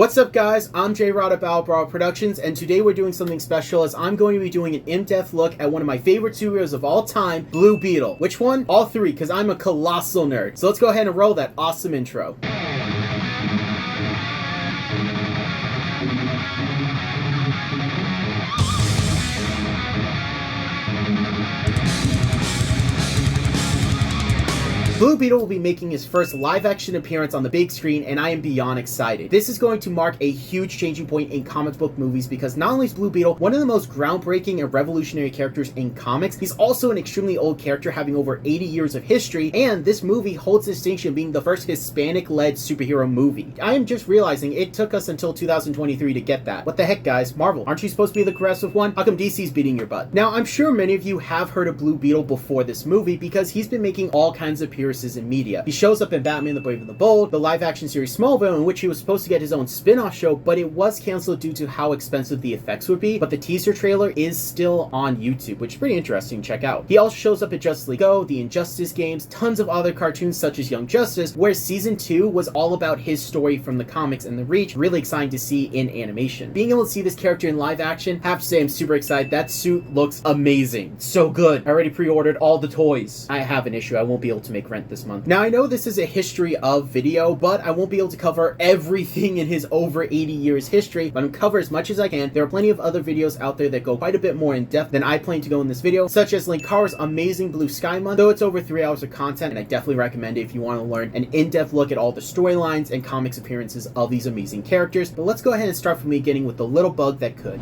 What's up guys, I'm J-Rod at BLACKEST, and today we're doing something special as I'm going to be doing an in-depth look at one of my favorite superheroes of all time, Blue Beetle. Which one? All three, because I'm a colossal nerd. So let's go ahead and roll that awesome intro. Blue Beetle will be making his first live-action appearance on the big screen, and I am beyond excited. This is going to mark a huge changing point in comic book movies because not only is Blue Beetle one of the most groundbreaking and revolutionary characters in comics, he's also an extremely old character having over 80 years of history, and this movie holds the distinction of being the first Hispanic-led superhero movie. I am just realizing it took us until 2023 to get that. What the heck, guys? Marvel, aren't you supposed to be the aggressive one? How come DC's beating your butt? Now, I'm sure many of you have heard of Blue Beetle before this movie because he's been making all kinds of appearances in media. He shows up in Batman the Brave and the Bold, the live-action series Smallville, in which he was supposed to get his own spin-off show, but it was canceled due to how expensive the effects would be, but the teaser trailer is still on YouTube, which is pretty interesting to check out. He also shows up at Justice League Go, the Injustice games, tons of other cartoons such as Young Justice, where season 2 was all about his story from the comics and the Reach. Really exciting to see in animation. Being able to see this character in live action, have to say I'm super excited. That suit looks amazing. So good. I already pre-ordered all the toys. I have an issue. I won't be able to make rent this month. Now, I know this is a history of video, but I won't be able to cover everything in his over 80 years history, but I'm cover as much as I can. There are plenty of other videos out there that go quite a bit more in depth than I plan to go in this video, such as Linkara's amazing Blue Sky Month, though it's over 3 hours of content, and I definitely recommend it if you want to learn an in-depth look at all the storylines and comics appearances of these amazing characters. But let's go ahead and start from the beginning with the little bug that could.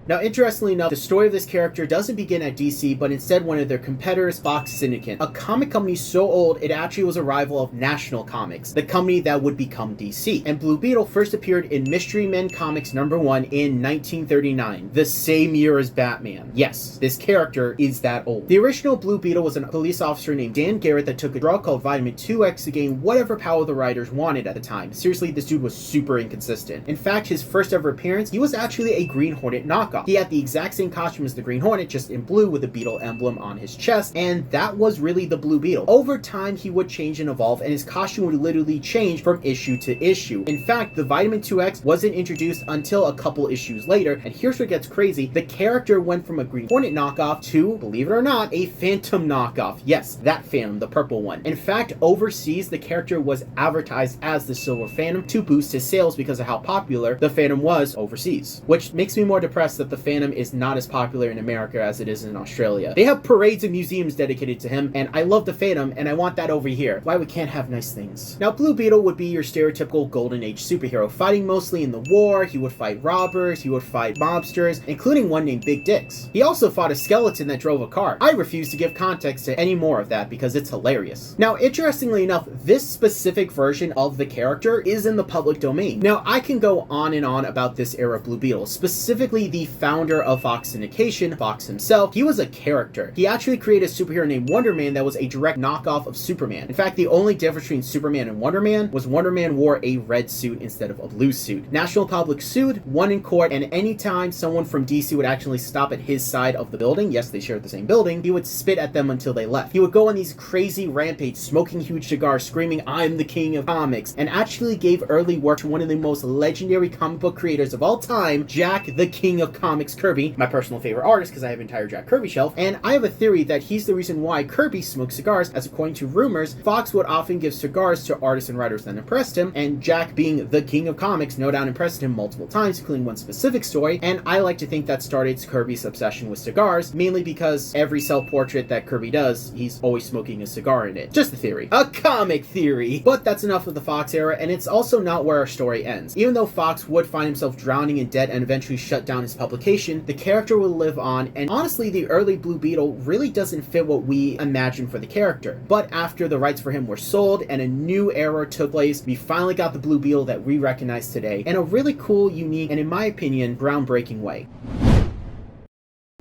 Now, interestingly enough, the story of this character doesn't begin at DC, but instead one of their competitors, Fox Syndicate, a comic company so old it actually was a rival of National Comics, the company that would become DC. And Blue Beetle first appeared in Mystery Men Comics #1 in 1939, the same year as Batman. Yes, this character is that old. The original Blue Beetle was a police officer named Dan Garret that took a drug called Vitamin 2X to gain whatever power the writers wanted at the time. Seriously, this dude was super inconsistent. In fact, his first ever appearance, he was actually a Green Hornet knockoff. He had the exact same costume as the Green Hornet, just in blue with the Beetle emblem on his chest, and that was really the Blue Beetle. Over time, he would change and evolve, and his costume would literally change from issue to issue. In fact, the Vitamin 2X wasn't introduced until a couple issues later, and here's what gets crazy. The character went from a Green Hornet knockoff to, believe it or not, a Phantom knockoff. Yes, that Phantom, the purple one. In fact, overseas, the character was advertised as the Silver Phantom to boost his sales because of how popular the Phantom was overseas, which makes me more depressed that the Phantom is not as popular in America as it is in Australia. They have parades and museums dedicated to him, and I love the Phantom, and I want that over here. Why we can't have nice things? Now, Blue Beetle would be your stereotypical Golden Age superhero, fighting mostly in the war. He would fight robbers, he would fight mobsters, including one named Big Dicks. He also fought a skeleton that drove a car. I refuse to give context to any more of that because it's hilarious. Now, interestingly enough, this specific version of the character is in the public domain. Now, I can go on and on about this era of Blue Beetle, specifically the founder of Fox Syndication, Fox himself. He was a character. He actually created a superhero named Wonder Man that was a direct knockoff of Superman. In fact, the only difference between Superman and Wonder Man was Wonder Man wore a red suit instead of a blue suit. National Public sued, won in court, and anytime someone from DC would actually stop at his side of the building, yes, they shared the same building, he would spit at them until they left. He would go on these crazy rampage, smoking huge cigars, screaming, "I'm the king of comics," and actually gave early work to one of the most legendary comic book creators of all time, Jack the King of Comics Kirby, my personal favorite artist because I have an entire Jack Kirby shelf, and I have a theory that he's the reason why Kirby smokes cigars, as according to rumors, Fox would often give cigars to artists and writers that impressed him, and Jack, being the king of comics, no doubt impressed him multiple times, including one specific story, and I like to think that started Kirby's obsession with cigars, mainly because every self-portrait that Kirby does, he's always smoking a cigar in it. Just a theory. A comic theory! But that's enough of the Fox era, and it's also not where our story ends. Even though Fox would find himself drowning in debt and eventually shut down his publication, the character will live on, and honestly, the early Blue Beetle really doesn't fit what we imagine for the character. But after the rights for him were sold and a new era took place, we finally got the Blue Beetle that we recognize today in a really cool, unique, and in my opinion, groundbreaking way.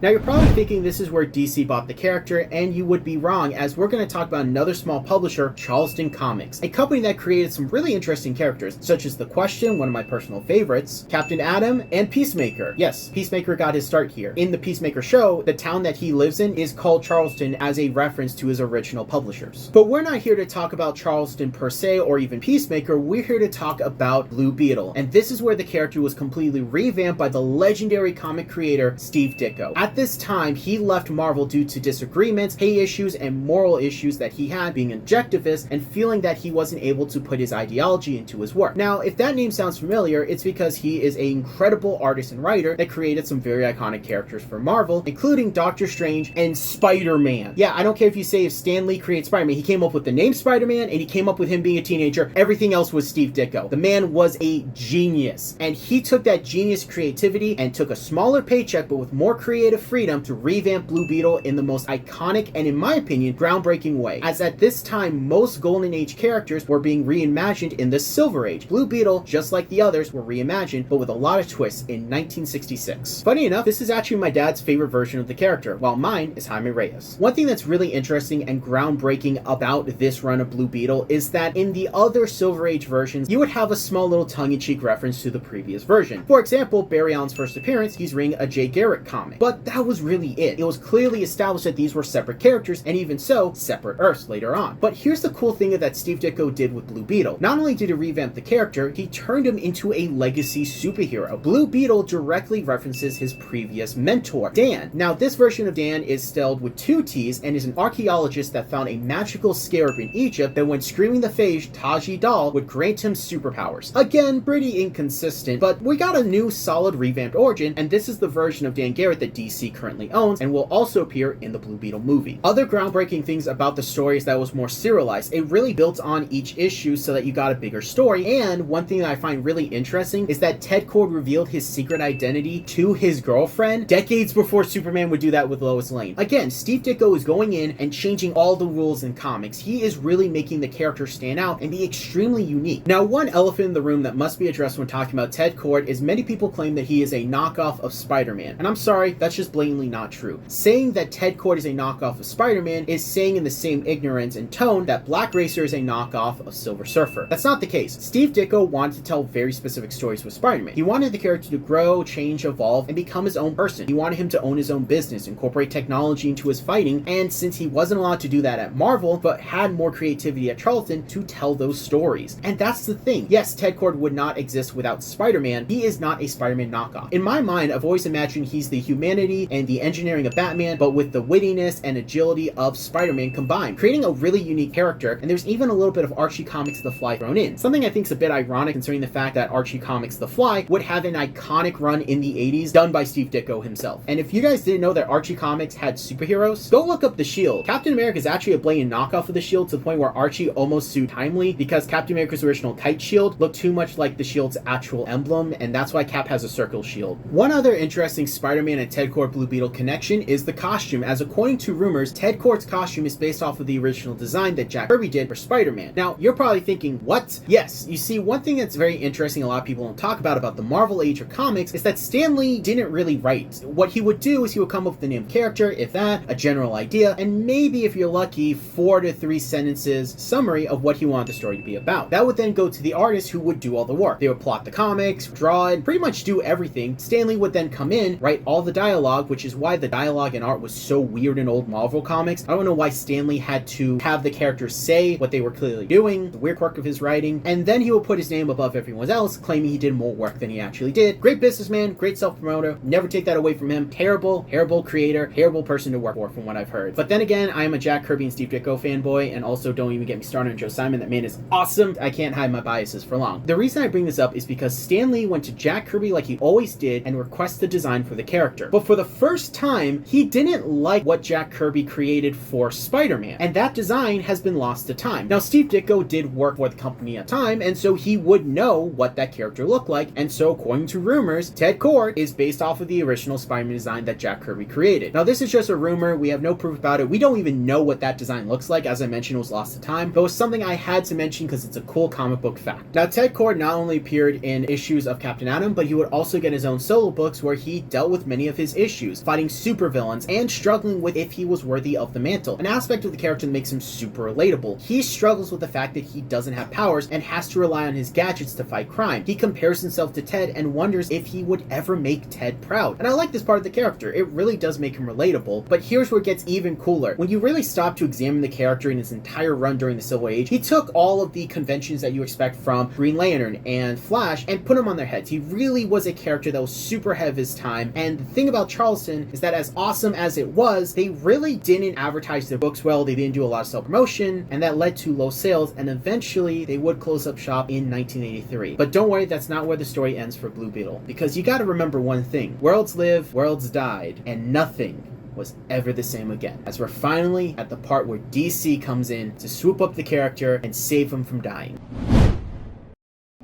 Now you're probably thinking this is where DC bought the character, and you would be wrong, as we're going to talk about another small publisher, Charleston Comics, a company that created some really interesting characters, such as The Question, one of my personal favorites, Captain Atom, and Peacemaker. Yes, Peacemaker got his start here. In the Peacemaker show, the town that he lives in is called Charleston as a reference to his original publishers. But we're not here to talk about Charleston per se, or even Peacemaker. We're here to talk about Blue Beetle, and this is where the character was completely revamped by the legendary comic creator Steve Ditko. At this time, he left Marvel due to disagreements, pay issues, and moral issues that he had, being an objectivist and feeling that he wasn't able to put his ideology into his work. Now, if that name sounds familiar, it's because he is an incredible artist and writer that created some very iconic characters for Marvel, including Doctor Strange and Spider-Man. Yeah, I don't care if you say if Stan Lee created Spider-Man, he came up with the name Spider-Man and he came up with him being a teenager. Everything else was Steve Ditko. The man was a genius, and he took that genius creativity and took a smaller paycheck but with more creative freedom to revamp Blue Beetle in the most iconic and, in my opinion, groundbreaking way, as at this time most Golden Age characters were being reimagined in the Silver Age. Blue Beetle, just like the others, were reimagined but with a lot of twists in 1966. Funny enough, this is actually my dad's favorite version of the character, while mine is Jaime Reyes. One thing that's really interesting and groundbreaking about this run of Blue Beetle is that in the other Silver Age versions, you would have a small little tongue-in-cheek reference to the previous version. For example, Barry Allen's first appearance, he's reading a J. Garret comic. But that was really it. It was clearly established that these were separate characters, and even so, separate Earths later on. But here's the cool thing that Steve Ditko did with Blue Beetle. Not only did he revamp the character, he turned him into a legacy superhero. Blue Beetle directly references his previous mentor, Dan. Now, this version of Dan is spelled with 2 T's and is an archaeologist that found a magical scarab in Egypt that when screaming the phage, Taji Dal, would grant him superpowers. Again, pretty inconsistent, but we got a new solid revamped origin, and this is the version of Dan Garret that DC currently owns and will also appear in the Blue Beetle movie. Other groundbreaking things about the story is that it was more serialized. It really built on each issue so that you got a bigger story, and one thing that I find really interesting is that Ted Kord revealed his secret identity to his girlfriend decades before Superman would do that with Lois Lane. Again, Steve Ditko is going in and changing all the rules in comics. He is really making the character stand out and be extremely unique. Now, one elephant in the room that must be addressed when talking about Ted Kord is many people claim that he is a knockoff of Spider-Man, and I'm sorry, that's just blatantly not true. Saying that Ted Kord is a knockoff of Spider-Man is saying in the same ignorance and tone that Black Racer is a knockoff of Silver Surfer. That's not the case. Steve Ditko wanted to tell very specific stories with Spider-Man. He wanted the character to grow, change, evolve, and become his own person. He wanted him to own his own business, incorporate technology into his fighting, and since he wasn't allowed to do that at Marvel, but had more creativity at Charlton to tell those stories. And that's the thing. Yes, Ted Kord would not exist without Spider-Man. He is not a Spider-Man knockoff. In my mind, I've always imagined he's the humanity and the engineering of Batman, but with the wittiness and agility of Spider-Man combined, creating a really unique character, and there's even a little bit of Archie Comics The Fly thrown in. Something I think is a bit ironic considering the fact that Archie Comics The Fly would have an iconic run in the 80s done by Steve Ditko himself. And if you guys didn't know that Archie Comics had superheroes, go look up the Shield. Captain America is actually a blatant knockoff of the Shield to the point where Archie almost sued Timely because Captain America's original kite shield looked too much like the Shield's actual emblem, and that's why Cap has a circle shield. One other interesting Spider-Man and Ted Kord Blue Beetle connection is the costume, as according to rumors, Ted Kord's costume is based off of the original design that Jack Kirby did for Spider-Man. Now, you're probably thinking, what? Yes, you see, one thing that's very interesting a lot of people don't talk about the Marvel Age of comics is that Stan Lee didn't really write. What he would do is he would come up with a named character, if that, a general idea, and maybe, if you're lucky, 4 to 3 sentences summary of what he wanted the story to be about. That would then go to the artist who would do all the work. They would plot the comics, draw it, pretty much do everything. Stan Lee would then come in, write all the dialogue, which is why the dialogue and art was so weird in old Marvel comics. I don't know why Stan Lee had to have the characters say what they were clearly doing, the weird quirk of his writing, and then he would put his name above everyone else, claiming he did more work than he actually did. Great businessman, great self-promoter, never take that away from him. Terrible creator, terrible person to work for, from what I've heard. But then again, I am a Jack Kirby and Steve Ditko fanboy, and also don't even get me started on Joe Simon. That man is awesome. I can't hide my biases for long. The reason I bring this up is because Stan Lee went to Jack Kirby like he always did and requested the design for the character. But for the first time, he didn't like what Jack Kirby created for Spider-Man, and that design has been lost to time. Now, Steve Ditko did work for the company at time, and so he would know what that character looked like, and so according to rumors, Ted Kord is based off of the original Spider-Man design that Jack Kirby created. Now, this is just a rumor. We have no proof about it. We don't even know what that design looks like. As I mentioned, it was lost to time, but it was something I had to mention because it's a cool comic book fact. Now, Ted Kord not only appeared in issues of Captain Atom, but he would also get his own solo books where he dealt with many of his issues issues, fighting supervillains, and struggling with if he was worthy of the mantle, an aspect of the character that makes him super relatable. He struggles with the fact that he doesn't have powers and has to rely on his gadgets to fight crime. He compares himself to Ted and wonders if he would ever make Ted proud. And I like this part of the character. It really does make him relatable, but here's where it gets even cooler. When you really stop to examine the character in his entire run during the Silver Age, he took all of the conventions that you expect from Green Lantern and Flash and put them on their heads. He really was a character that was super ahead of his time, and the thing about Charleston is that as awesome as it was, they really didn't advertise their books well, they didn't do a lot of self-promotion, and that led to low sales, and eventually they would close up shop in 1983. But don't worry, that's not where the story ends for Blue Beetle, because you gotta remember one thing: worlds live, worlds died, and nothing was ever the same again. As we're finally at the part where DC comes in to swoop up the character and save him from dying.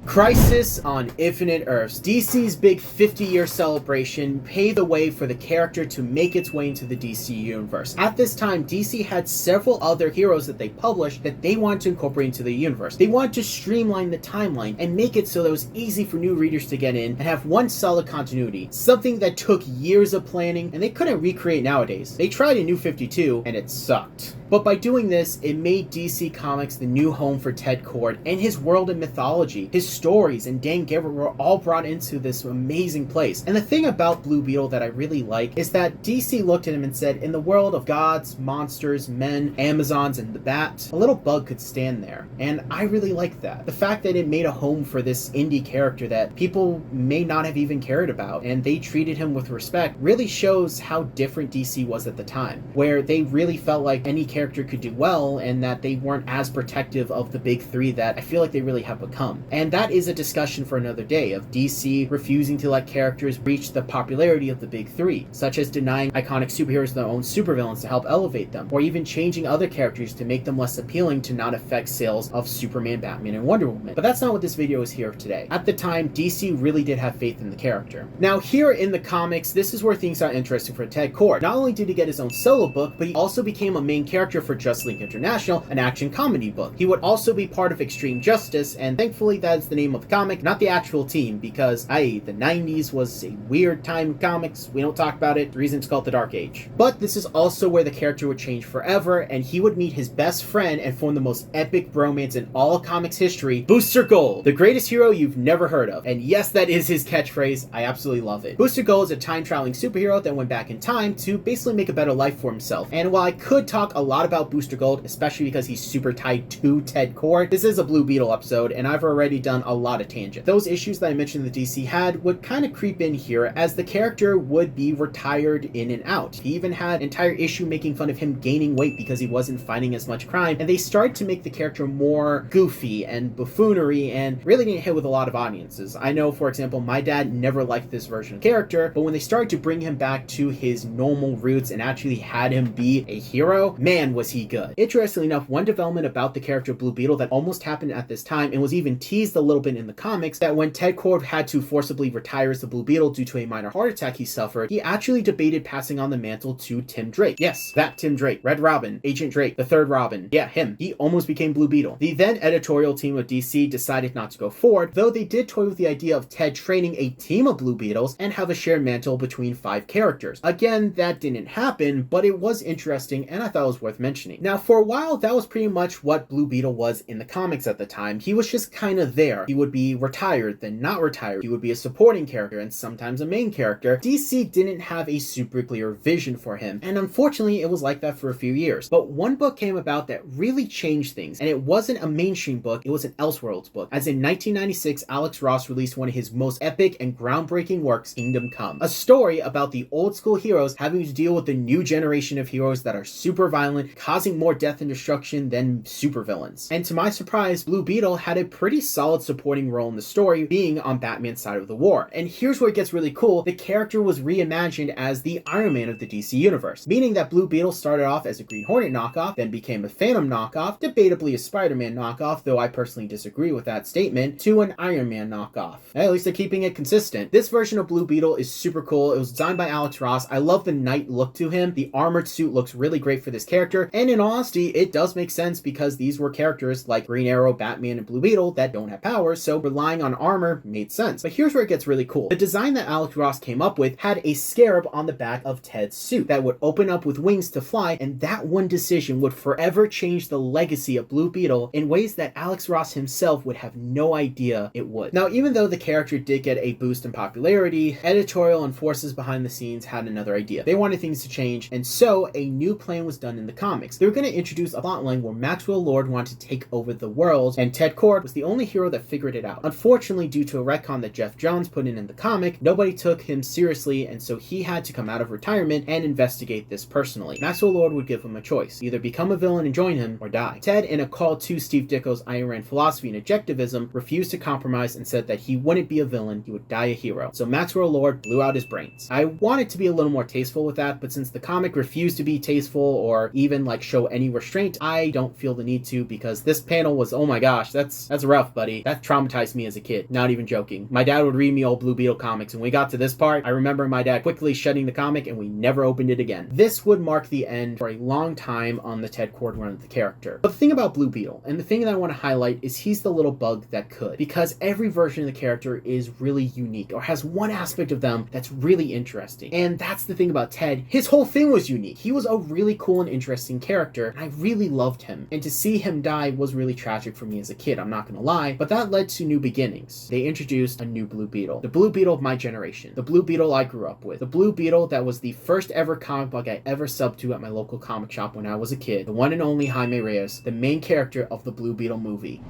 Crisis on Infinite Earths. DC's big 50-year celebration paved the way for the character to make its way into the DC universe. At this time, DC had several other heroes that they published that they wanted to incorporate into the universe. They wanted to streamline the timeline and make it so that it was easy for new readers to get in and have one solid continuity, something that took years of planning and they couldn't recreate nowadays. They tried in New 52 and it sucked. But by doing this, it made DC Comics the new home for Ted Kord and his world and mythology. His stories and Dan Garret were all brought into this amazing place. And the thing about Blue Beetle that I really like is that DC looked at him and said, in the world of gods, monsters, men, Amazons, and the Bat, a little bug could stand there. And I really like that. The fact that it made a home for this indie character that people may not have even cared about, and they treated him with respect, really shows how different DC was at the time, where they really felt like any character could do well and that they weren't as protective of the big three that I feel like they really have become. And that is a discussion for another day, of DC refusing to let characters reach the popularity of the big three, such as denying iconic superheroes their own supervillains to help elevate them, or even changing other characters to make them less appealing to not affect sales of Superman, Batman, and Wonder Woman. But that's not what this video is here today. At the time, DC really did have faith in the character. Now here in the comics, this is where things got interesting for Ted Kord. Not only did he get his own solo book, but he also became a main character for Just League International, an action comedy book. He would also be part of Extreme Justice, and thankfully that is the name of the comic, not the actual team, because the 90s was a weird time in comics. We don't talk about it. The reason it's called the Dark Age. But this is also where the character would change forever, and he would meet his best friend and form the most epic bromance in all comics history, Booster Gold, the greatest hero you've never heard of. And yes, that is his catchphrase. I absolutely love it. Booster Gold is a time-traveling superhero that went back in time to basically make a better life for himself. And while I could talk a lot about Booster Gold, especially because he's super tied to Ted Kord, this is a Blue Beetle episode, and I've already done a lot of tangent. Those issues that I mentioned the DC had would kind of creep in here, as the character would be retired in and out. He even had an entire issue making fun of him gaining weight because he wasn't fighting as much crime, and they started to make the character more goofy and buffoonery and really didn't hit with a lot of audiences. I know, for example, my dad never liked this version of character, but when they started to bring him back to his normal roots and actually had him be a hero, man, was he good. Interestingly enough, one development about the character Blue Beetle that almost happened at this time, and was even teased a little bit in the comics, that when Ted Kord had to forcibly retire as the Blue Beetle due to a minor heart attack he suffered, he actually debated passing on the mantle to Tim Drake. Yes, that Tim Drake. Red Robin, Agent Drake, the third Robin. Yeah, him. He almost became Blue Beetle. The then editorial team of DC decided not to go forward, though they did toy with the idea of Ted training a team of Blue Beetles and have a shared mantle between 5 characters. Again, that didn't happen, but it was interesting and I thought it was worth mentioning. Now, for a while, that was pretty much what Blue Beetle was in the comics at the time. He was just kind of there. He would be retired, then not retired. He would be a supporting character and sometimes a main character. DC didn't have a super clear vision for him, and unfortunately, it was like that for a few years. But one book came about that really changed things, and it wasn't a mainstream book, it was an Elseworlds book, as in 1996, Alex Ross released one of his most epic and groundbreaking works, Kingdom Come, a story about the old school heroes having to deal with the new generation of heroes that are super violent, causing more death and destruction than supervillains. And to my surprise, Blue Beetle had a pretty solid supporting role in the story, being on Batman's side of the war. And here's where it gets really cool: the character was reimagined as the Iron Man of the DC universe, meaning that Blue Beetle started off as a Green Hornet knockoff, then became a Phantom knockoff, debatably a Spider-Man knockoff, though I personally disagree with that statement, to an Iron Man knockoff. At least they're keeping it consistent. This version of Blue Beetle is super cool. It was designed by Alex Ross. I love the knight look to him. The armored suit looks really great for this character, character, and in honesty, it does make sense because these were characters like Green Arrow, Batman, and Blue Beetle that don't have powers, so relying on armor made sense. But here's where it gets really cool. The design that Alex Ross came up with had a scarab on the back of Ted's suit that would open up with wings to fly, and that one decision would forever change the legacy of Blue Beetle in ways that Alex Ross himself would have no idea it would. Now, even though the character did get a boost in popularity, editorial and forces behind the scenes had another idea. They wanted things to change, and so a new plan was done in the comics. They were going to introduce a plotline where Maxwell Lord wanted to take over the world, and Ted Kord was the only hero that figured it out. Unfortunately, due to a retcon that Jeff Johns put in the comic, nobody took him seriously, and so he had to come out of retirement and investigate this personally. Maxwell Lord would give him a choice: either become a villain and join him, or die. Ted, in a call to Steve Ditko's Ayn Rand philosophy and objectivism, refused to compromise and said that he wouldn't be a villain, he would die a hero. So Maxwell Lord blew out his brains. I wanted to be a little more tasteful with that, but since the comic refused to be tasteful or even like show any restraint, I don't feel the need to, because this panel was, oh my gosh, that's rough, buddy. That traumatized me as a kid. Not even joking. My dad would read me old Blue Beetle comics, and we got to this part, I remember my dad quickly shutting the comic and we never opened it again. This would mark the end for a long time on the Ted Kord run of the character. But the thing about Blue Beetle, and the thing that I want to highlight, is he's the little bug that could, because every version of the character is really unique or has one aspect of them that's really interesting. And that's the thing about Ted. His whole thing was unique. He was a really cool and interesting character, and I really loved him. And to see him die was really tragic for me as a kid, I'm not gonna lie, but that led to new beginnings. They introduced a new Blue Beetle. The Blue Beetle of my generation. The Blue Beetle I grew up with. The Blue Beetle that was the first ever comic book I ever subbed to at my local comic shop when I was a kid. The one and only Jaime Reyes, the main character of the Blue Beetle movie.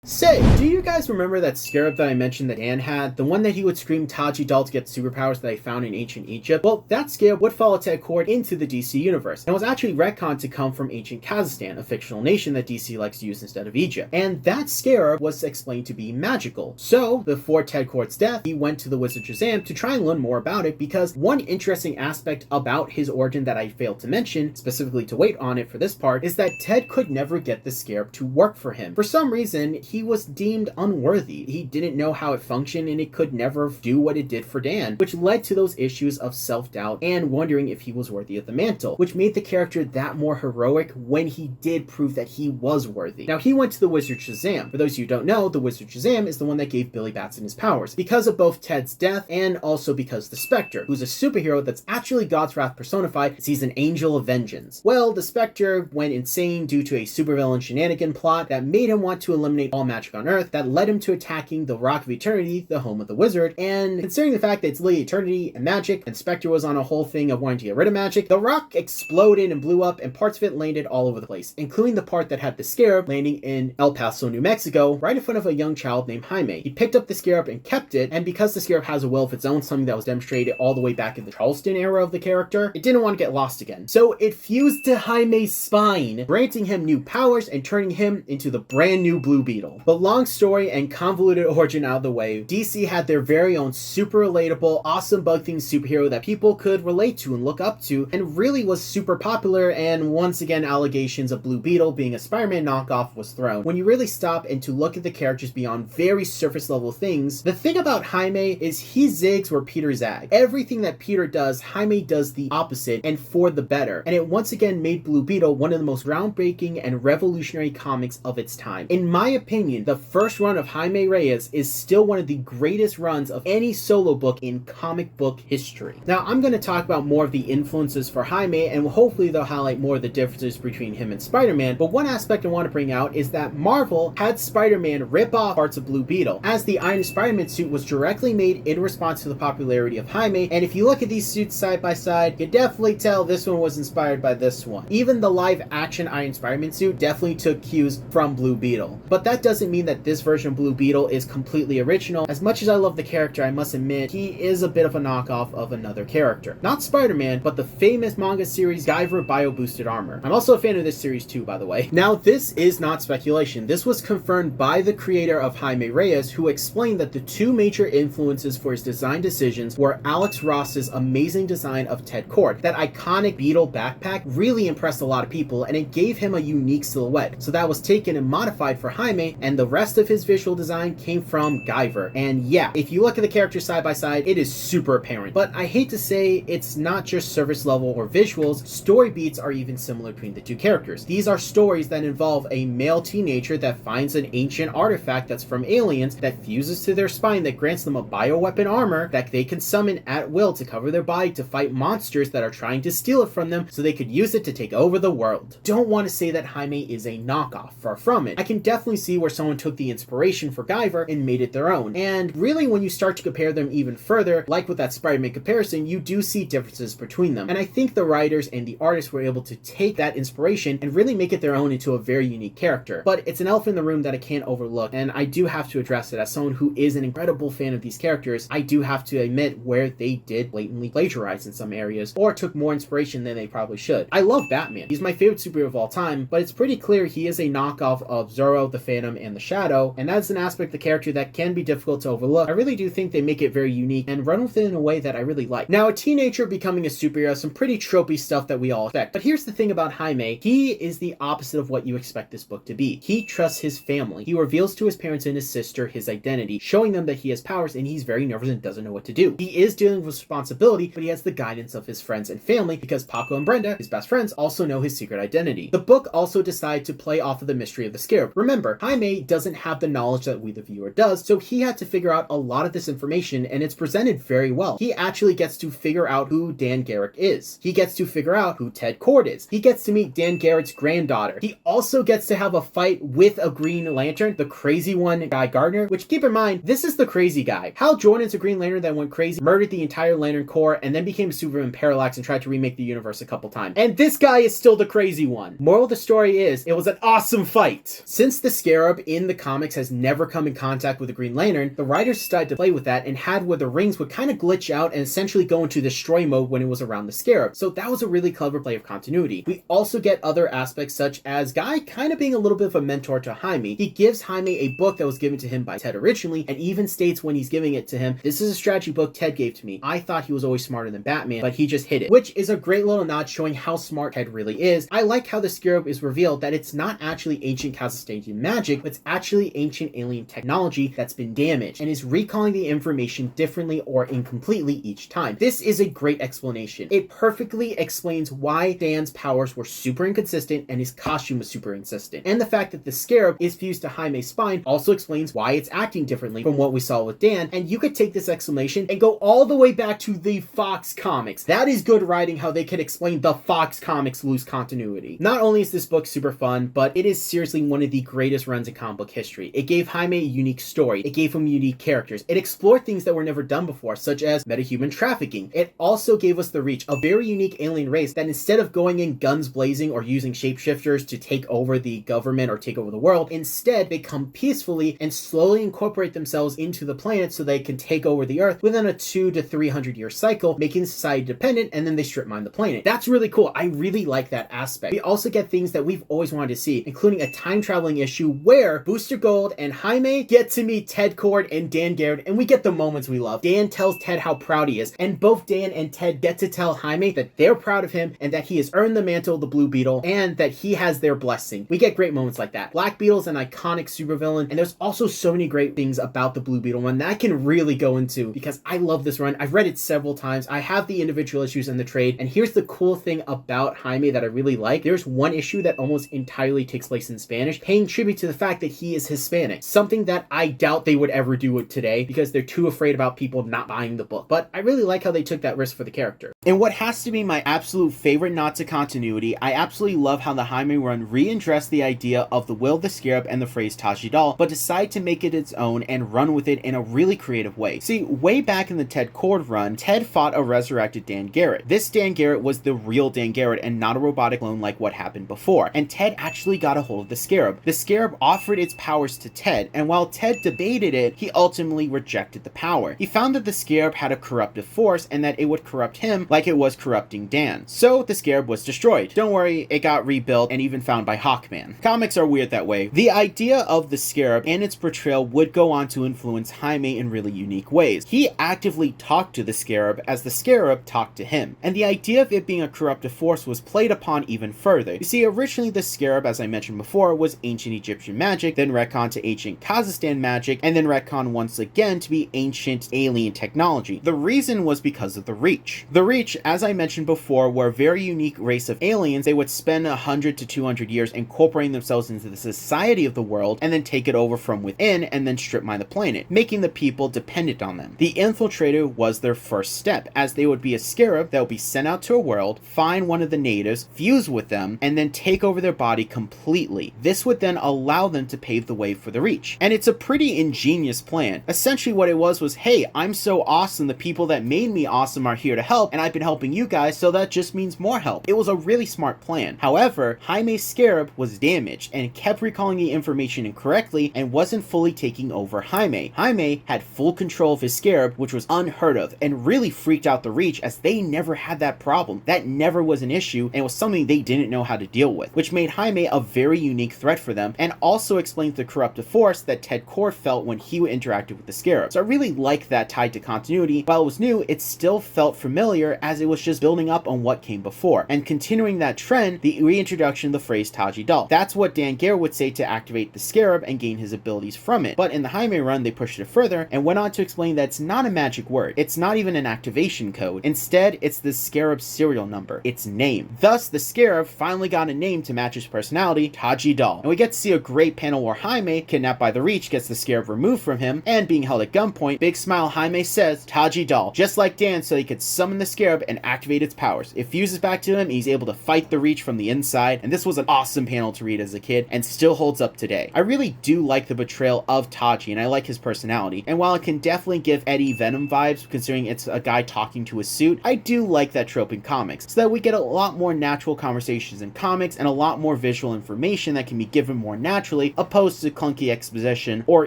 Say, do you guys remember that scarab that I mentioned that Dan had? The one that he would scream Taji doll to get superpowers that I found in ancient Egypt? Well, that scarab would follow Ted Kord into the DC universe, and was actually retconned to come from ancient Kazakhstan, a fictional nation that DC likes to use instead of Egypt. And that scarab was explained to be magical. So, before Ted Kord's death, he went to the wizard Shazam to try and learn more about it, because one interesting aspect about his origin that I failed to mention, specifically to wait on it for this part, is that Ted could never get the scarab to work for him. For some reason, he was deemed unworthy. He didn't know how it functioned, and it could never do what it did for Dan, which led to those issues of self-doubt and wondering if he was worthy of the mantle, which made the character that more heroic when he did prove that he was worthy. Now, he went to the wizard Shazam. For those of you who don't know, the wizard Shazam is the one that gave Billy Batson his powers, because of both Ted's death and also because the Spectre, who's a superhero that's actually God's wrath personified, as he's an angel of vengeance. Well, the Spectre went insane due to a supervillain shenanigan plot that made him want to eliminate all magic on Earth, that led him to attacking the Rock of Eternity, the home of the wizard. And considering the fact that it's Lady Eternity and magic, and Spectre was on a whole thing of wanting to get rid of magic, the rock exploded and blew up, and parts of it landed all over the place, including the part that had the scarab landing in El Paso, New Mexico, right in front of a young child named Jaime. He picked up the scarab and kept it, and because the scarab has a will of its own, something that was demonstrated all the way back in the Charleston era of the character, it didn't want to get lost again. So it fused to Jaime's spine, granting him new powers and turning him into the brand new Blue Beetle. But long story and convoluted origin out of the way, DC had their very own super relatable, awesome bug-themed superhero that people could relate to and look up to, and really was super popular, and once again allegations of Blue Beetle being a Spider-Man knockoff was thrown. When you really stop and to look at the characters beyond very surface level things, the thing about Jaime is he zigs where Peter zags. Everything that Peter does, Jaime does the opposite, and for the better. And it once again made Blue Beetle one of the most groundbreaking and revolutionary comics of its time. In my opinion, the first run of Jaime Reyes is still one of the greatest runs of any solo book in comic book history. Now, I'm going to talk about more of the influences for Jaime, and hopefully they'll highlight more of the differences between him and Spider-Man, but one aspect I want to bring out is that Marvel had Spider-Man rip off parts of Blue Beetle, as the Iron Spider-Man suit was directly made in response to the popularity of Jaime, and if you look at these suits side by side, you definitely tell this one was inspired by this one. Even the live-action Iron Spider-Man suit definitely took cues from Blue Beetle, but that doesn't mean that this version of Blue Beetle is completely original. As much as I love the character, I must admit he is a bit of a knockoff of another character. Not Spider-Man, but the famous manga series Guyver Bio-Boosted Armor. I'm also a fan of this series too, by the way. Now, this is not speculation. This was confirmed by the creator of Jaime Reyes, who explained that the two major influences for his design decisions were Alex Ross's amazing design of Ted Kord. That iconic Beetle backpack really impressed a lot of people, and it gave him a unique silhouette. So that was taken and modified for Jaime Jaime, and the rest of his visual design came from Guyver. And yeah, if you look at the characters side by side, it is super apparent. But I hate to say, it's not just surface level or visuals, story beats are even similar between the two characters. These are stories that involve a male teenager that finds an ancient artifact that's from aliens that fuses to their spine that grants them a bioweapon armor that they can summon at will to cover their body to fight monsters that are trying to steal it from them so they could use it to take over the world. Don't want to say that Jaime is a knockoff, far from it. I can definitely see where someone took the inspiration for Guyver and made it their own. And really, when you start to compare them even further, like with that Spider-Man comparison, you do see differences between them. And I think the writers and the artists were able to take that inspiration and really make it their own into a very unique character. But it's an elephant in the room that I can't overlook, and I do have to address it. As someone who is an incredible fan of these characters, I do have to admit where they did blatantly plagiarize in some areas, or took more inspiration than they probably should. I love Batman. He's my favorite superhero of all time, but it's pretty clear he is a knockoff of Zorro, the Phantom, and the Shadow, and that's an aspect of the character that can be difficult to overlook. I really do think they make it very unique and run with it in a way that I really like. Now, a teenager becoming a superhero, some pretty tropey stuff that we all expect, but here's the thing about Jaime. He is the opposite of what you expect this book to be. He trusts his family. He reveals to his parents and his sister his identity, showing them that he has powers, and he's very nervous and doesn't know what to do. He is dealing with responsibility, but he has the guidance of his friends and family because Paco and Brenda, his best friends, also know his secret identity. The book also decided to play off of the mystery of the Scarab. Remember, Jaime doesn't have the knowledge that we the viewer does, so he had to figure out a lot of this information, and it's presented very well. He actually gets to figure out who Dan Garret is. He gets to figure out who Ted Kord is. He gets to meet Dan Garrett's granddaughter. He also gets to have a fight with a Green Lantern, the crazy one, Guy Gardner, which keep in mind, this is the crazy guy. Hal Jordan's a Green Lantern that went crazy, murdered the entire Lantern Corps, and then became Superman Parallax and tried to remake the universe a couple times. And this guy is still the crazy one. Moral of the story is, it was an awesome fight. Since the Scarab in the comics has never come in contact with the Green Lantern, the writers decided to play with that and had where the rings would kind of glitch out and essentially go into destroy mode when it was around the Scarab. So that was a really clever play of continuity. We also get other aspects such as Guy kind of being a little bit of a mentor to Jaime. He gives Jaime a book that was given to him by Ted originally, and even states when he's giving it to him, this is a strategy book Ted gave to me. I thought he was always smarter than Batman, but he just hid it, which is a great little nod showing how smart Ted really is. I like how the Scarab is revealed that it's not actually ancient Kazakhstanian magic, but it's actually ancient alien technology that's been damaged and is recalling the information differently or incompletely each time. This is a great explanation. It perfectly explains why Dan's powers were super inconsistent and his costume was super inconsistent. And the fact that the Scarab is fused to Jaime's spine also explains why it's acting differently from what we saw with Dan. And you could take this explanation and go all the way back to the Fox comics. That is good writing, how they could explain the Fox comics loose continuity. Not only is this book super fun, but it is seriously one of the greatest runs in comic book history. It gave Jaime a unique story. It gave him unique characters. It explored things that were never done before, such as metahuman trafficking. It also gave us the Reach, a very unique alien race that instead of going in guns blazing or using shapeshifters to take over the government or take over the world, instead they come peacefully and slowly incorporate themselves into the planet so they can take over the Earth within a 200 to 300 year cycle, making society dependent, and then they strip mine the planet. That's really cool. I really like that aspect. We also get things that we've always wanted to see, including a time traveling issue where Booster Gold and Jaime get to meet Ted Kord and Dan Garret, and we get the moments we love. Dan tells Ted how proud he is, and both Dan and Ted get to tell Jaime that they're proud of him and that he has earned the mantle of the Blue Beetle and that he has their blessing. We get great moments like that. Black Beetle's an iconic supervillain, and there's also so many great things about the Blue Beetle run that I can really go into because I love this run. I've read it several times. I have the individual issues in the trade, and here's the cool thing about Jaime that I really like. There's one issue that almost entirely takes place in Spanish, paying tribute to the fact that he is Hispanic, something that I doubt they would ever do it today because they're too afraid about people not buying the book. But I really like how they took that risk for the character. And what has to be my absolute favorite nod to continuity, I absolutely love how the Jaime run re-addressed the idea of the will of the Scarab and the phrase Tajidal, but decided to make it its own and run with it in a really creative way. See, way back in the Ted Kord run, Ted fought a resurrected Dan Garret. This Dan Garret was the real Dan Garret and not a robotic clone like what happened before, and Ted actually got a hold of the Scarab. The Scarab offered its powers to Ted, and while Ted debated it, he ultimately rejected the power. He found that the Scarab had a corruptive force and that it would corrupt him like it was corrupting Dan. So the Scarab was destroyed. Don't worry, it got rebuilt and even found by Hawkman. Comics are weird that way. The idea of the Scarab and its portrayal would go on to influence Jaime in really unique ways. He actively talked to the Scarab as the Scarab talked to him, and the idea of it being a corruptive force was played upon even further. You see, originally the Scarab, as I mentioned before, was ancient Egyptian magic, then retcon to ancient Kazakhstan magic, and then retcon once again to be ancient alien technology. The reason was because of the Reach. The Reach, as I mentioned before, were a very unique race of aliens. They would spend 100 to 200 years incorporating themselves into the society of the world and then take it over from within and then strip mine the planet, making the people dependent on them. The Infiltrator was their first step, as they would be a Scarab that would be sent out to a world, find one of the natives, fuse with them, and then take over their body completely. This would then allow them to pave the way for the Reach. And it's a pretty ingenious plan. Essentially what it was, hey, I'm so awesome, the people that made me awesome are here to help, and I've been helping you guys, so that just means more help. It was a really smart plan. However, Jaime's Scarab was damaged and kept recalling the information incorrectly and wasn't fully taking over Jaime. Jaime had full control of his Scarab, which was unheard of, and really freaked out the Reach, as they never had that problem. That never was an issue, and it was something they didn't know how to deal with, which made Jaime a very unique threat for them, and also explains the corruptive force that Ted Kord felt when he interacted with the Scarab. So I really like that tied to continuity. While it was new, it still felt familiar, as it was just building up on what came before. And continuing that trend, the reintroduction of the phrase Taji Doll. That's what Dan Garret would say to activate the Scarab and gain his abilities from it. But in the Jaime run, they pushed it further and went on to explain that it's not a magic word. It's not even an activation code. Instead, it's the Scarab serial number, its name. Thus, the Scarab finally got a name to match his personality, Taji Doll. And we get to see a great panel where Jaime, kidnapped by the Reach, gets the Scarab removed from him, and being held at gunpoint, big smile, Jaime says, Taji Doll, just like Dan, so he could summon the Scarab and activate its powers. It fuses back to him, and he's able to fight the Reach from the inside, and this was an awesome panel to read as a kid, and still holds up today. I really do like the portrayal of Taji, and I like his personality, and while it can definitely give Eddie Venom vibes, considering it's a guy talking to a suit, I do like that trope in comics, so that we get a lot more natural conversations in comics, and a lot more visual information that can be given more naturally, opposed to clunky exposition, or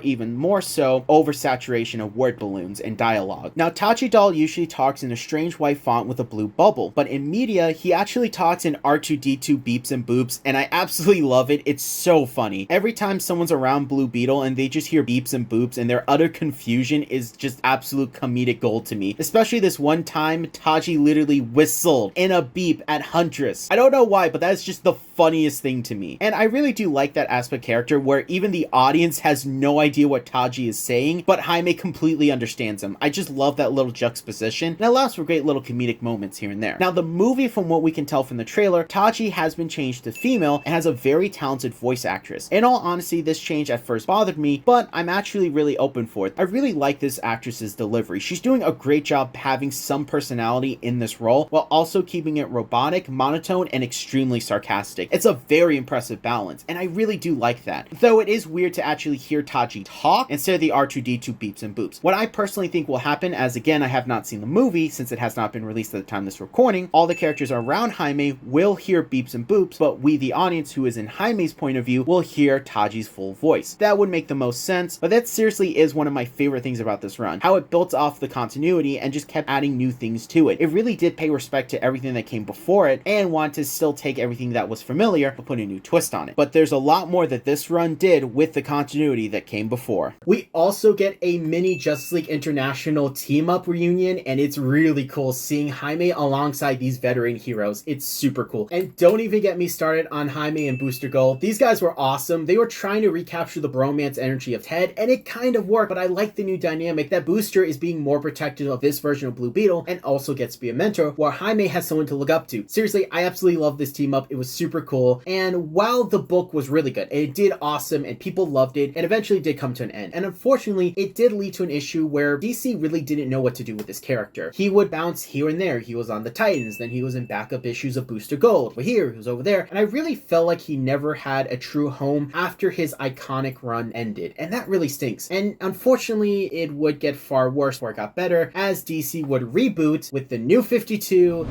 even more so, oversaturation of word balloons and dialogue. Now, Taji Doll usually talks in a strange white font with a blue bubble, but in media, he actually talks in R2-D2 beeps and boops, and I absolutely love it. It's so funny. Every time someone's around Blue Beetle and they just hear beeps and boops and their utter confusion is just absolute comedic gold to me. Especially this one time, Taji literally whistled in a beep at Huntress. I don't know why, but that's just the funniest thing to me. And I really do like that aspect character where even the audience has no idea what Taji is saying, but Jaime completely understands him. I just love that little juxtaposition, and it allows for great little comedic moments here and there. Now, the movie, from what we can tell from the trailer, Taji has been changed to female and has a very talented voice actress. In all honesty, this change at first bothered me, but I'm actually really open for it. I really like this actress's delivery. She's doing a great job having some personality in this role, while also keeping it robotic, monotone, and extremely sarcastic. It's a very impressive balance, and I really do like that. Though it is weird to actually hear Taji talk instead of the R2-D2 beeps and boops. What I personally think will happen, as again, I have not seen the movie since it has not been released at the time of this recording, all the characters around Jaime will hear beeps and boops, but we, the audience who is in Jaime's point of view, will hear Taji's full voice. That would make the most sense, but that seriously is one of my favorite things about this run, how it built off the continuity and just kept adding new things to it. It really did pay respect to everything that came before it and wanted to still take everything that was familiar but put a new twist on it. But there's a lot more that this run did with the continuity that came before. We also get a mini Justice League International team-up reunion, and it's really cool seeing Jaime alongside these veteran heroes. It's super cool. And don't even get me started on Jaime and Booster Gold. These guys were awesome. They were trying to recapture the bromance energy of Ted, and it kind of worked, but I like the new dynamic that Booster is being more protective of this version of Blue Beetle and also gets to be a mentor, while Jaime has someone to look up to. Seriously, I absolutely love this team up. It was super cool, and while the book was really good, it did awesome and people loved it, and eventually did come to an end. And unfortunately, it did lead to an issue where DC really didn't know what to do with this character. He would bounce here and there. He was on the Titans, then he was in backup issues of Booster Gold, but here, he was over there, and I really felt like he never had a true home after his iconic run ended, and that really stinks. And unfortunately, it would get far worse before it got better, as DC would reboot with the New 52,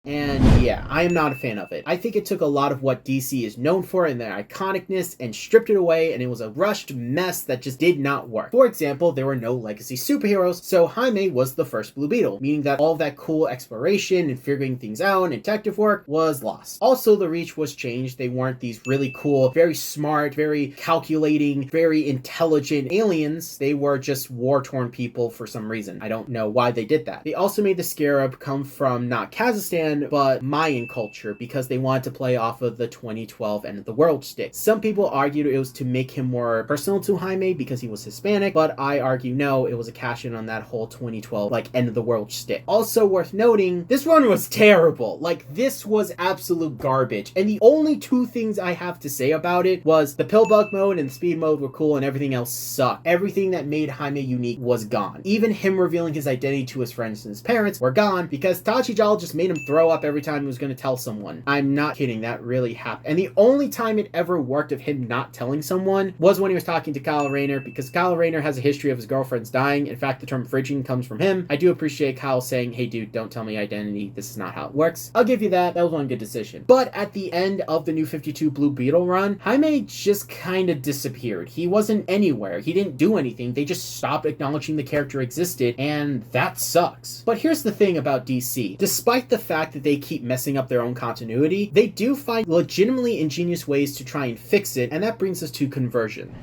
and yeah, I am not a fan of it. I think it took a lot of what DC is known for and their iconicness and stripped it away, and it was a rushed mess that just did not work. For example, there were no legacy superheroes, so Jaime was the first Blue Beetle, meaning that all of that cool exploration and figuring things out and detective work was lost. Also, the Reach was changed. They weren't these really cool, very smart, very calculating, very intelligent aliens. They were just war-torn people for some reason. I don't know why they did that. They also made the Scarab come from not Kazakhstan, Japan, but Mayan culture, because they wanted to play off of the 2012 end of the world shtick. Some people argued it was to make him more personal to Jaime because he was Hispanic, but I argue no, it was a cash in on that whole 2012 like end of the world shtick. Also worth noting, this run was terrible. Like, this was absolute garbage, and the only two things I have to say about it was the pill bug mode and speed mode were cool and everything else sucked. Everything that made Jaime unique was gone. Even him revealing his identity to his friends and his parents were gone because Tachijal just made him throw up every time he was going to tell someone. I'm not kidding, that really happened. And the only time it ever worked of him not telling someone was when he was talking to Kyle Rayner, because Kyle Rayner has a history of his girlfriends dying. In fact, the term fridging comes from him. I do appreciate Kyle saying, hey dude, don't tell me identity, this is not how it works. I'll give you that, that was one good decision. But at the end of the New 52 Blue Beetle run, Jaime just kind of disappeared. He wasn't anywhere, he didn't do anything, they just stopped acknowledging the character existed, and that sucks. But here's the thing about DC. Despite the fact that they keep messing up their own continuity, they do find legitimately ingenious ways to try and fix it, and that brings us to Conversion.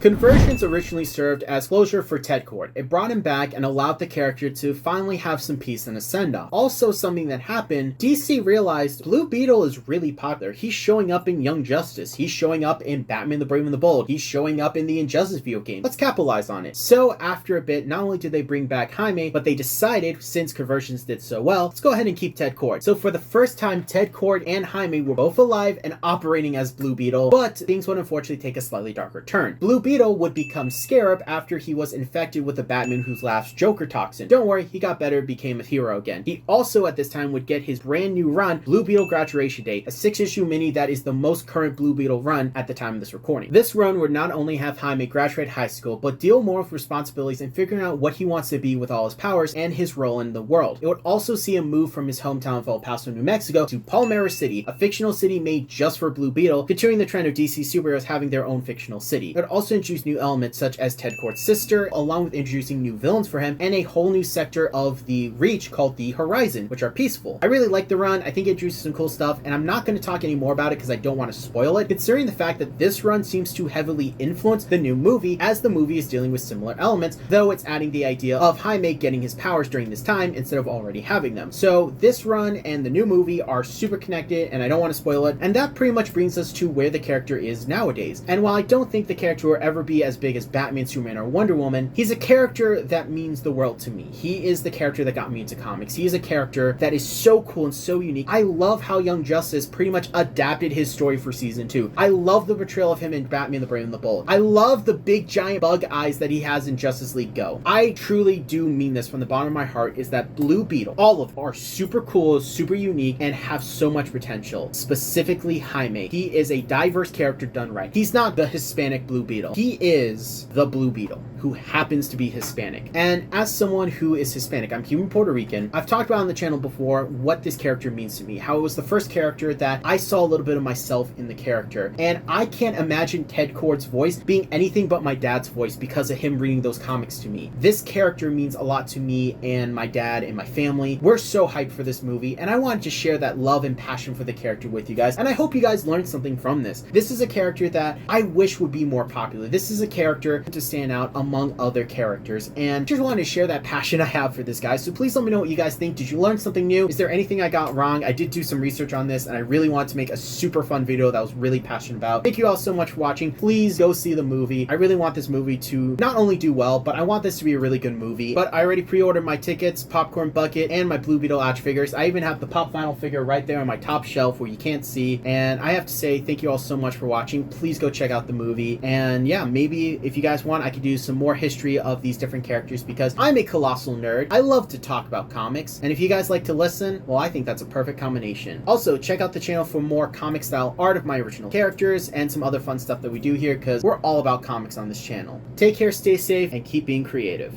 Conversions originally served as closure for Ted Kord. It brought him back and allowed the character to finally have some peace and a send-off. Also, something that happened, DC realized Blue Beetle is really popular. He's showing up in Young Justice. He's showing up in Batman the Brave and the Bold. He's showing up in the Injustice video game. Let's capitalize on it. So after a bit, not only did they bring back Jaime, but they decided, since Conversions did so well, let's go ahead and keep Ted Kord. So for the first time, Ted Kord and Jaime were both alive and operating as Blue Beetle, but things would unfortunately take a slightly darker turn. Blue Beetle would become Scarab after he was infected with the Batman Who Laughs Joker toxin. Don't worry, he got better, became a hero again. He also at this time would get his brand new run, Blue Beetle Graduation Day, a 6-issue mini that is the most current Blue Beetle run at the time of this recording. This run would not only have Jaime graduate high school, but deal more with responsibilities and figuring out what he wants to be with all his powers and his role in the world. It would also see him move from his hometown of El Paso, New Mexico to Palmera City, a fictional city made just for Blue Beetle, continuing the trend of DC superheroes having their own fictional city. It would also introduce new elements such as Ted Kord's sister, along with introducing new villains for him, and a whole new sector of the Reach called the Horizon, which are peaceful. I really like the run, I think it introduces some cool stuff, and I'm not going to talk any more about it because I don't want to spoil it, considering the fact that this run seems to heavily influence the new movie, as the movie is dealing with similar elements, though it's adding the idea of Jaime getting his powers during this time instead of already having them. So this run and the new movie are super connected, and I don't want to spoil it, and that pretty much brings us to where the character is nowadays. And while I don't think the character will ever be as big as Batman, Superman, or Wonder Woman, he's a character that means the world to me. He is the character that got me into comics. He is a character that is so cool and so unique. I love how Young Justice pretty much adapted his story for season 2. I love the portrayal of him in Batman the Brave and the Bold. I love the big giant bug eyes that he has in Justice League Go. I truly do mean this from the bottom of my heart, is that Blue Beetle, all of them, are super cool, super unique, and have so much potential. Specifically Jaime. He is a diverse character done right. He's not the Hispanic Blue Beetle. He is the Blue Beetle, who happens to be Hispanic. And as someone who is Hispanic, I'm Cuban Puerto Rican, I've talked about on the channel before what this character means to me, how it was the first character that I saw a little bit of myself in the character. And I can't imagine Ted Kord's voice being anything but my dad's voice because of him reading those comics to me. This character means a lot to me and my dad and my family. We're so hyped for this movie, and I wanted to share that love and passion for the character with you guys, and I hope you guys learned something from this. This is a character that I wish would be more popular. This is a character to stand out among other characters, and just wanted to share that passion I have for this guy. So please let me know what you guys think. Did you learn something new? Is there anything I got wrong? I did do some research on this, and I really wanted to make a super fun video that I was really passionate about. Thank you all so much for watching. Please go see the movie. I really want this movie to not only do well, but I want this to be a really good movie. But I already pre-ordered my tickets, popcorn bucket, and my Blue Beetle action figures. I even have the Pop Vinyl figure right there on my top shelf where you can't see, and I have to say thank you all so much for watching. Please go check out the movie, and yeah, maybe if you guys want, I could do some more history of these different characters because I'm a colossal nerd. I love to talk about comics, and if you guys like to listen, well, I think that's a perfect combination. Also, check out the channel for more comic style art of my original characters and some other fun stuff that we do here because we're all about comics on this channel. Take care, stay safe, and keep being creative.